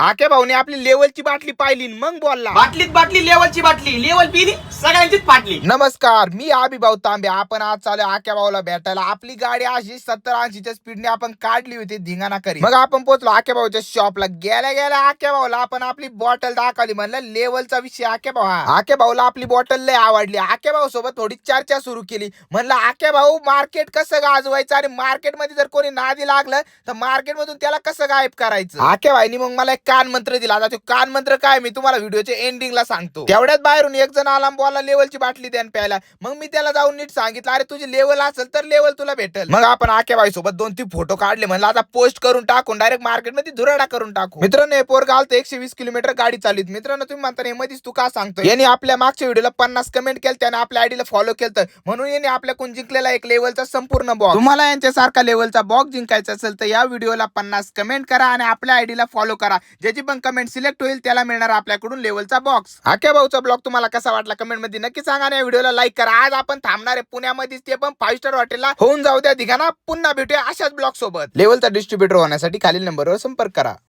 आके भाऊने आपली लेवलची बाटली पाहिली मग बोलला. बाटलीत बाटली, लेवलची बाटली, लेवल पिली सगळ्यांचीच फाटली. नमस्कार, मी अभिभाऊ तांबे. आपण आज चालू आक्या भाऊला भेटायला. आपली गाडी अशी 70-80च्या स्पीडने आपण काढली होती धिंगाणा करी. मग आपण पोहोचलो आक्या भाऊच्या शॉपला. गेल्या गेल्या आक्या भाऊला आपण आपली बॉटल दाखवली. म्हणलं लेवलचा विषय आक्या भाऊ. आक्या भाऊला आपली बॉटल लय आवडली. आक्या भाऊ सोबत थोडी चर्चा सुरू केली. म्हणलं आक्या भाऊ मार्केट कसं गाजवायचं आणि मार्केटमध्ये जर कोणी नादी लागलं तर मार्केटमधून त्याला कसं गायब करायचं. आक्या भाईनी मग मला एक कान मंत्र दिला. आता तो कान मंत्र काय मी तुम्हाला व्हिडिओच्या एंडिंगला सांगतो. तेवढ्यात बाहेरून एक जण आला बोला लेवलची बाटली द्या प्यायला. मग मी त्याला जाऊन नीट सांगितलं, अरे तुझी लेवल असेल तर लेवल तुला भेटेल. मग आपण आक्या बाई सोबत 2-3 फोटो काढले. म्हणलं आता पोस्ट करून टाकून डायरेक्ट मार्केटमध्ये धुराडा करून टाकू. मित्रांनो हे पोरगा आलतं 120 किलोमीटर गाडी चालवीत. मित्रांनो तुम्ही म्हणता हे मध्येच तू का सांगतोय. यांनी आपल्या मागच्या व्हिडिओला 50 कमेंट केलं, त्याने आपल्या आयडीला फॉलो केलं, म्हणून यांनी आपल्याकडून जिंकलेला एक लेवलचा संपूर्ण बॉक्स. तुम्हाला यांच्यासारखा लेवलचा बॉक्स जिंकायचा असेल तर या व्हिडिओला 50 कमेंट करा आणि आपल्या आयडीला फॉलो करा. ज्याची पण कमेंट सिलेक्ट होईल त्याला मिळणार आपल्याकडून लेवलचा बॉक्स. आक्या भाऊचा ब्लॉग तुम्हाला कसा वाटला कमेंट मध्ये नक्की सांगा आणि या व्हिडिओला लाईक करा. आज आपण थांबणार आहे पुण्यामध्येच, ते पण 5 स्टार हॉटेलला. होऊन जाऊ द्या धिंगाणा. पुन्हा भेटूया अशाच ब्लॉग सोबत. लेवलचा डिस्ट्रीब्युटर होण्यासाठी खालील नंबरवर संपर्क करा.